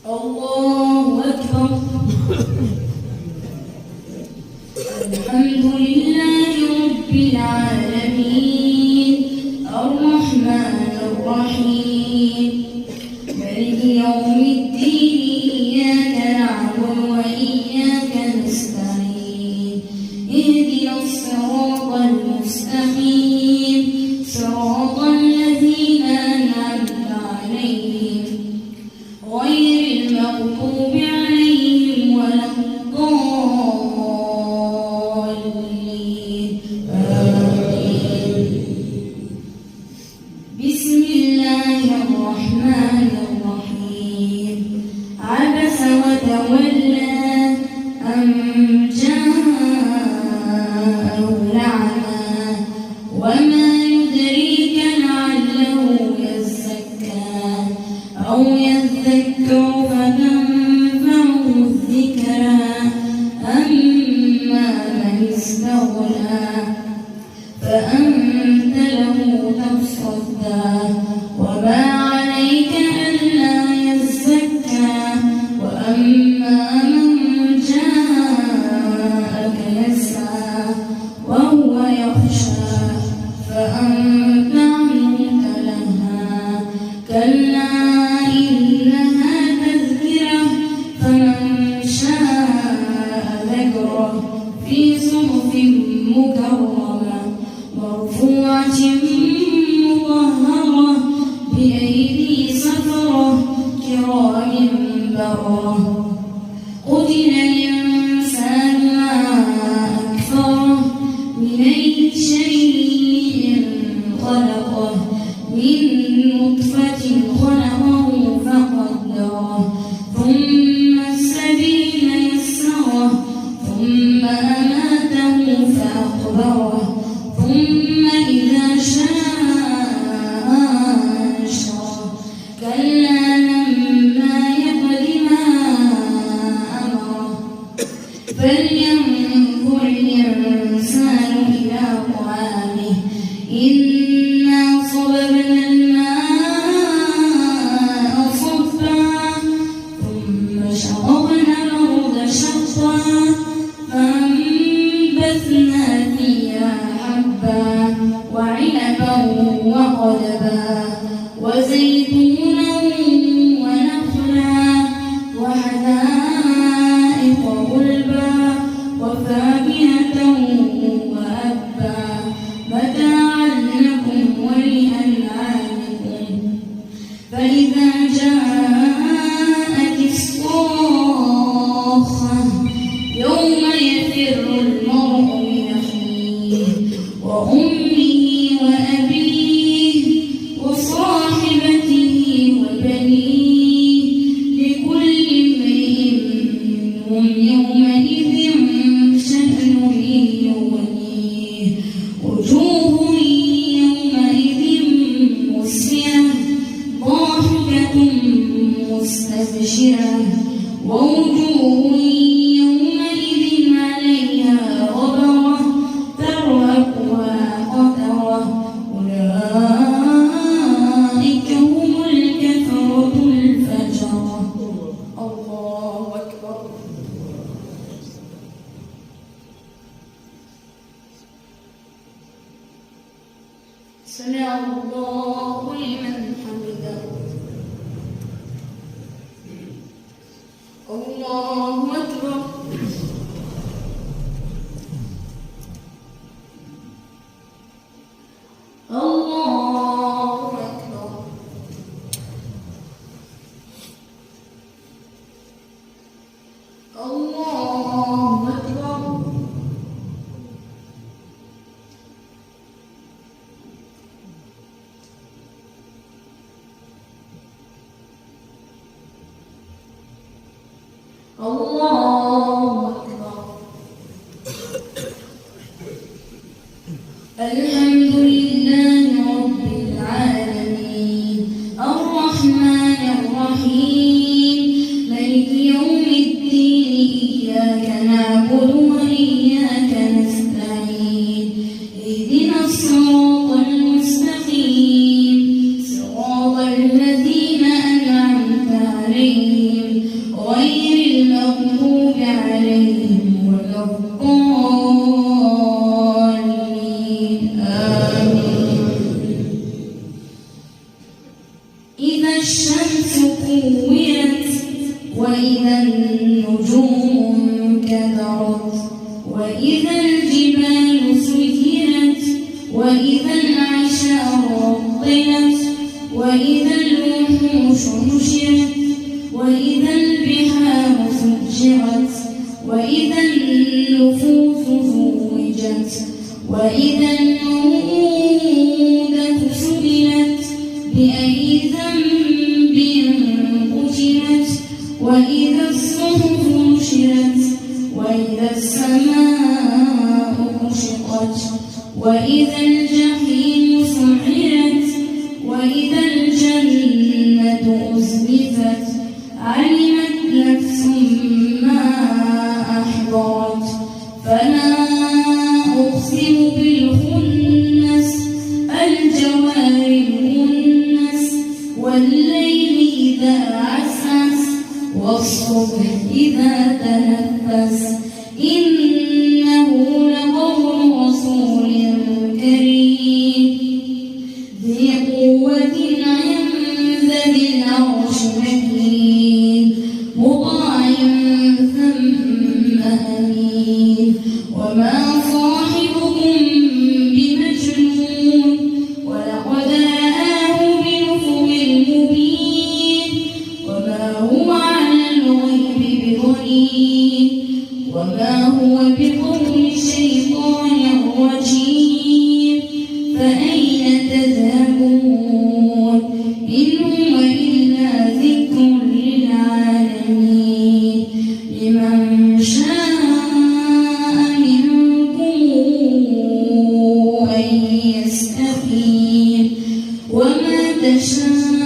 الله أكبر. الحمد لله رب العالمين الرحمن الرحيم مالك يوم الدين إياك نعبد وإياك نستعين اهدنا الصراط المستقيم صراط الذين أنعمت عليهم غير المغضوب عليهم ولا الضالين آمين. بسم الله الرحمن الرحيم عبس وتولى أن جاءه الأعمى وما يدريك لعله يزكى أو يذكر فتنفعه الذكرى أما من استغنى فأنت له تصدى وما عليك ألا يزكى وأما من جاءك يسعى وهو يخشى فأنت عنه تلهى كلا إنها تذكرة فمن شاء ذكره في صحف مكرمة مرفوعة مطهرة بأيدي سفرة كرام بررة قتل الإنسان ما أكفره من أي شيء خلقه من نطفة خلقه فقدره ثم السبيل يسره ثم أماته فأقبره ثم إذا شاء أنشره كلا لما يقض ما أمره فلينظر الإنسان إلى طعامه إنا صببنا الماء صبا ثم شققنا الأرض شقا فأنبتنا فيها حبا وعنبا وقضبا وزيتونا ونخلا وحدائق غلبا وفاكهة وأبا متاعا لكم ولأنعامكم فإذا جاءت الصاخة يوم يفر المرء من أخيه وأمه وأبيه وصاحبته وبنيه لكل امرئ منهم يومئذ شأن يغنيه وجوه يومئذ مسفرة ضاحكة مستبشرة ووجوه يومئذ عليها غبرة ترهقها قترة أولئك هم الكفرة الفجرة. الله أكبر. سمع الله لمن حمده. الله أكبر. الله أكبر. الله أكبر. الله أكبر. الحمد لله رب العالمين الرحمن الرحيم مالك يوم الدين إياك نعبد وإياك نستعين اهدنا الصراط المستقيم صراط الذين أنعمت عليهم غير المغضوب عليهم ولا الضالين آمين. إذا الشمس كورت وإذا النجوم انكدرت وإذا الجبال سيرت وإذا العشار عطلت وإذا الوحوش نشرت وإذا البحار سجرت وإذا النفوس زوجت وإذا الموءودة سئلت بأي ذنب قتلت وإذا الصحف نشرت وإذا السماء كشطت وإذا الجحيم سعرت وإذا الجنة أزلفت علمت نفس ما أحضرت فلا أقسم بالخنس الجوار الكنس والليل إذا عسعس والصبح إذا تنفس إنه لقول رسول كريم ذي قوة عند ذي العرش مكين مطاع ثم أمين وما صاحبكم بمجنون ولقد رآه بالأفق المبين وما هو على الغيب بضنين وما هو بقول الشيطان الرجيم فأين تذهبون إن هو إلا ذكر للعالمين لمن شاء منكم أن يستقيم وما تشاءون